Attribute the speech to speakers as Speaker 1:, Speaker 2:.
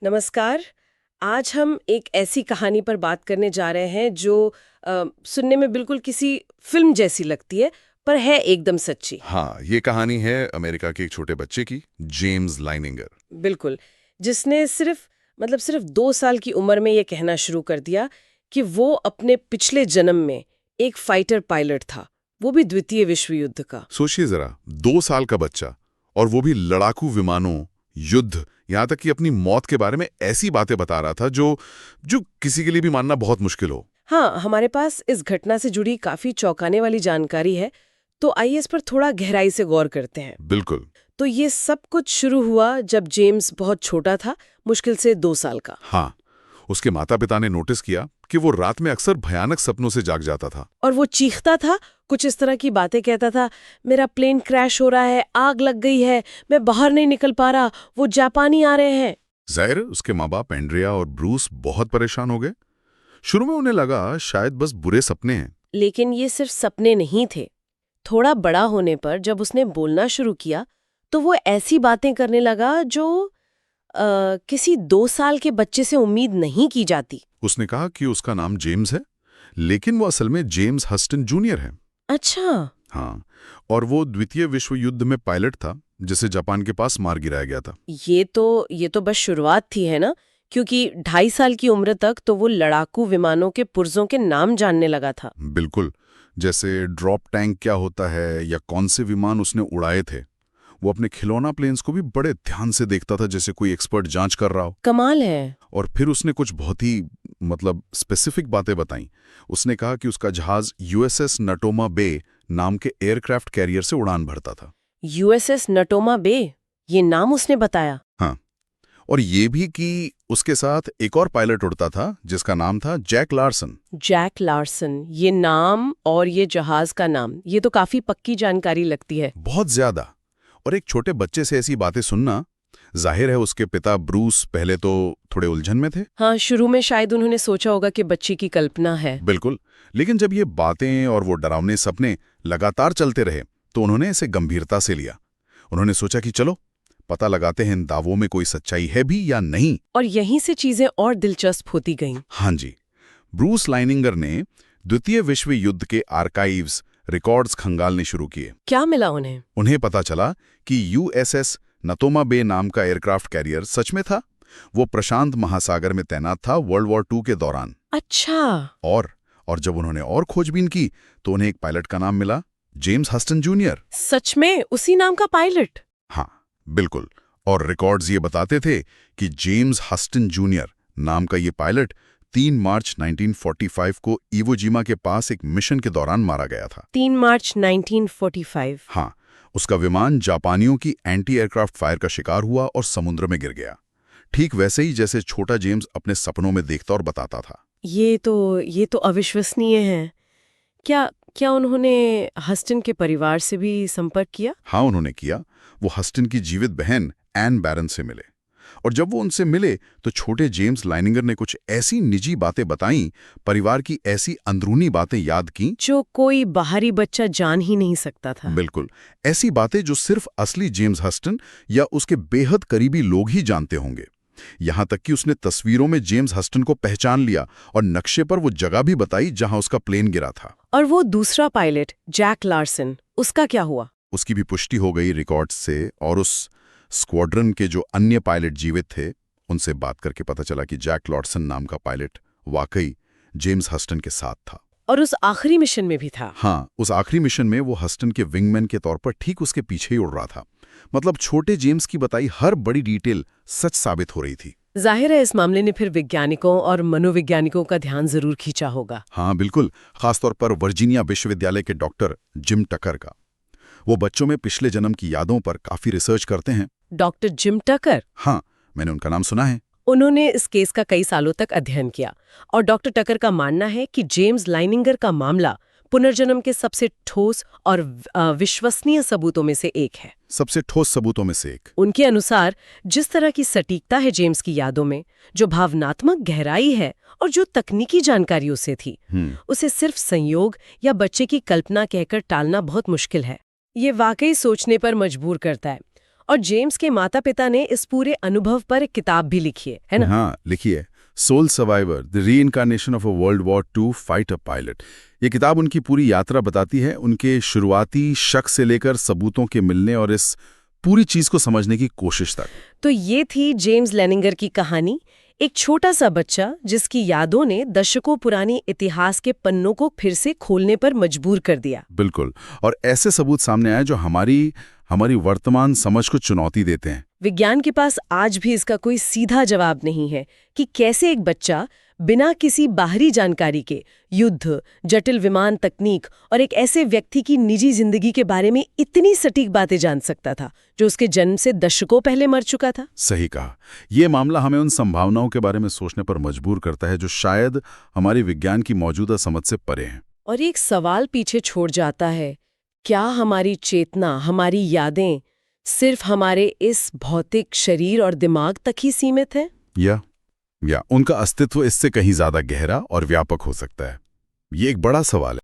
Speaker 1: नमस्कार। आज हम एक ऐसी कहानी पर बात करने जा रहे हैं जो सुनने में बिल्कुल किसी फिल्म जैसी लगती है, पर है एकदम सच्ची।
Speaker 2: हाँ, ये कहानी है अमेरिका के एक छोटे बच्चे की, जेम्स लाइनिंगर।
Speaker 1: बिल्कुल। जिसने सिर्फ 2 साल की उम्र में ये कहना शुरू कर दिया कि वो अपने पिछले जन्म में एक फाइटर पायलट था, वो भी द्वितीय विश्व युद्ध का।
Speaker 2: सोचिए जरा, 2 साल का बच्चा, और वो भी लड़ाकू विमानों, युद्ध, यहाँ तक कि अपनी मौत के बारे में ऐसी बातें बता रहा था जो जो किसी के लिए भी मानना बहुत मुश्किल हो।
Speaker 1: हाँ, हमारे पास इस घटना से जुड़ी काफी चौंकाने वाली जानकारी है, तो आइए इस पर थोड़ा गहराई से गौर करते हैं।
Speaker 2: बिल्कुल।
Speaker 1: तो ये सब कुछ शुरू हुआ जब जेम्स बहुत छोटा था, मुश्किल से 2 साल का।
Speaker 2: हाँ, उसके माता पिता ने नोटिस किया कि वो रात में अक्सर भयानक सपनों से जाग जाता था।
Speaker 1: और वो चीखता था, कुछ इस तरह की बातें कहता था, मेरा प्लेन क्रैश हो रहा है, आग लग गई है, मैं बाहर नहीं निकल पा रहा, वो जापानी आ रहे हैं।
Speaker 2: जाहिर है, उसके माँ बाप एंड्रिया और ब्रूस बहुत परेशान हो गए। शुरू में उन्हें लगा शायद बस बुरे सपने हैं।
Speaker 1: लेकिन ये सिर्फ सपने नहीं थे। थोड़ा बड़ा होने पर जब उसने बोलना शुरू किया, तो वो ऐसी बातें करने लगा जो किसी 2 साल के बच्चे से उम्मीद नहीं की जाती।
Speaker 2: उसने कहा कि उसका नाम जेम्स है, लेकिन वो असल में जेम्स हस्टन जूनियर है।
Speaker 1: अच्छा।
Speaker 2: हाँ, और वो द्वितीय विश्व युद्ध में पायलट था, जिसे जापान के पास मार गिराया गया था।
Speaker 1: ये तो बस शुरुआत थी, है ना? क्योंकि 2.5 साल की उम्र तक तो वो लड़ाकू विमानों के पुर्जों के नाम जानने लगा था।
Speaker 2: बिल्कुल, जैसे ड्रॉप टैंक क्या होता है या कौन से विमान उसने उड़ाए थे। वो अपने खिलौना प्लेन्स को भी बड़े ध्यान से देखता था, जैसे कोई एक्सपर्ट जांच कर रहा हो।
Speaker 1: कमाल है।
Speaker 2: और फिर उसने कुछ बहुत ही स्पेसिफिक बातें बताई। उसने कहा कि उसका जहाज यूएसएस नटोमा बे नाम के एयरक्राफ्ट कैरियर से उड़ान भरता था।
Speaker 1: यूएसएस नटोमा बे, ये नाम उसने बताया।
Speaker 2: हाँ, और ये भी कि उसके साथ एक और पायलट उड़ता था जिसका नाम था जैक लार्सन।
Speaker 1: जैक लार्सन, ये नाम और ये जहाज का नाम, ये तो काफी पक्की जानकारी लगती है।
Speaker 2: बहुत ज्यादा। और एक छोटे बच्चे से ऐसी बातें सुनना, जाहिर है उसके पिता ब्रूस पहले तो थोड़े उलझन में थे।
Speaker 1: हाँ, शुरू में शायद उन्होंने सोचा होगा कि बच्ची की कल्पना है।
Speaker 2: बिल्कुल, लेकिन जब ये बातें और वो डरावने सपने लगातार चलते रहे तो उन्होंने इसे गंभीरता से लिया। उन्होंने सोचा कि चलो पता लगाते हैं इन दावों में कोई सच्चाई है भी या नहीं।
Speaker 1: और यहीं से चीजें और दिलचस्प होती गईं।
Speaker 2: हाँ जी, ब्रूस लाइनिंगर ने द्वितीय विश्व युद्ध के आर्काइव्स, रिकॉर्ड्स खंगालने शुरू किए।
Speaker 1: क्या मिला उन्हें?
Speaker 2: उन्हें पता चला कि यूएसएस नतोमा बे नाम का एयरक्राफ्ट कैरियर सच में था। वो प्रशांत महासागर में तैनात था वर्ल्ड वॉर II के दौरान।
Speaker 1: अच्छा।
Speaker 2: और जब उन्होंने और खोजबीन की तो उन्हें एक पायलट का नाम मिला, जेम्स हस्टन जूनियर।
Speaker 1: सच में उसी नाम का पायलट?
Speaker 2: हाँ, बिल्कुल। और रिकॉर्ड्स ये बताते थे कि जेम्स हस्टन जूनियर नाम का ये पायलट 3 मार्च 1945 को इवोजिमा के पास एक मिशन के दौरान मारा गया था।
Speaker 1: 3 मार्च 1945।
Speaker 2: हाँ, उसका विमान जापानियों की एंटी एयरक्राफ्ट फायर का शिकार हुआ और समुद्र में गिर गया, ठीक वैसे ही जैसे छोटा जेम्स अपने सपनों में देखता और बताता था।
Speaker 1: ये तो अविश्वसनीय है। क्या क्या उन्होंने हस्टन के परिवार से भी संपर्क किया?
Speaker 2: हाँ, उन्होंने किया। वो हस्टन की जीवित बहन एन बैरन से मिले, और जब वो उनसे मिले तो छोटे जेम्स लाइनिंगर ने कुछ ऐसी निजी बातें बताईं, परिवार की ऐसी अंदरूनी बातें याद की
Speaker 1: जो कोई बाहरी बच्चा जान ही नहीं सकता था।
Speaker 2: बिल्कुल, ऐसी बातें जो सिर्फ असली जेम्स हस्टन या उसके बेहद करीबी लोग ही जानते होंगे। यहां तक कि उसने तस्वीरों में जेम्स हस्टन को पहचान लिया और नक्शे पर वो जगह भी बताई जहां उसका प्लेन गिरा था।
Speaker 1: और वो दूसरा पायलट जैक लार्सन, उसका क्या हुआ?
Speaker 2: उसकी भी पुष्टि हो गई रिकॉर्ड्स से, और उस स्क्वाड्रन के जो अन्य पायलट जीवित थे उनसे बात करके पता चला कि जैक लार्सन नाम का पायलट वाकई जेम्स हस्टन के साथ था।
Speaker 1: और उस आखिरी मिशन में भी था?
Speaker 2: हाँ, उस आखिरी मिशन में वो हस्टन के विंगमैन के तौर पर ठीक उसके पीछे ही उड़ रहा था। मतलब छोटे जेम्स की बताई हर बड़ी डिटेल सच साबित हो रही थी।
Speaker 1: जाहिर है इस मामले ने फिर वैज्ञानिकों और मनोवैज्ञानिकों का ध्यान जरूर खींचा होगा।
Speaker 2: हाँ बिल्कुल, खासतौर पर वर्जीनिया विश्वविद्यालय के डॉक्टर जिम टकर का। वो बच्चों में पिछले जन्म की यादों पर काफी रिसर्च करते हैं।
Speaker 1: डॉक्टर जिम टकर?
Speaker 2: हाँ, मैंने उनका नाम सुना है।
Speaker 1: उन्होंने इस केस का कई सालों तक अध्ययन किया, और डॉक्टर टकर का मानना है कि जेम्स लाइनिंगर का मामला पुनर्जन्म के सबसे ठोस और विश्वसनीय सबूतों में से एक है।
Speaker 2: सबसे ठोस सबूतों में से एक।
Speaker 1: उनके अनुसार जिस तरह की सटीकता है जेम्स की यादों में, जो भावनात्मक गहराई है और जो तकनीकी जानकारी उसे थी, उसे सिर्फ संयोग या बच्चे की कल्पना कहकर टालना बहुत मुश्किल है। ये वाकई सोचने पर मजबूर करता है। और जेम्स के माता पिता ने इस पूरे अनुभव पर एक किताब भी लिखी है ना?
Speaker 2: हाँ, लिखिए, soul survivor, the reincarnation of a world war II fighter pilot. ये किताब उनकी पूरी यात्रा बताती है, उनके शुरुआती शक से लेकर सबूतों के मिलने और इस पूरी चीज को समझने की कोशिश तक।
Speaker 1: तो ये थी जेम्स लेनिंगर की कहानी, एक छोटा सा बच्चा जिसकी यादों ने दशकों पुरानी इतिहास के पन्नों को फिर से खोलने पर मजबूर कर दिया।
Speaker 2: बिल्कुल, और ऐसे सबूत सामने आए जो हमारी वर्तमान समझ को चुनौती देते हैं।
Speaker 1: विज्ञान के पास आज भी इसका कोई सीधा जवाब नहीं है कि कैसे एक बच्चा बिना किसी बाहरी जानकारी के युद्ध, जटिल विमान तकनीक और एक ऐसे व्यक्ति की निजी जिंदगी के बारे में इतनी सटीक बातें जान सकता था जो उसके जन्म से दशकों पहले मर चुका था।
Speaker 2: सही कहा। ये मामला हमें उन संभावनाओं के बारे में सोचने पर मजबूर करता है जो शायद हमारी विज्ञान की मौजूदा समझ से परे हैं।
Speaker 1: और एक सवाल पीछे छोड़ जाता है, क्या हमारी चेतना, हमारी यादें सिर्फ हमारे इस भौतिक शरीर और दिमाग तक ही सीमित है,
Speaker 2: या उनका अस्तित्व इससे कहीं ज्यादा गहरा और व्यापक हो सकता है? ये एक बड़ा सवाल है।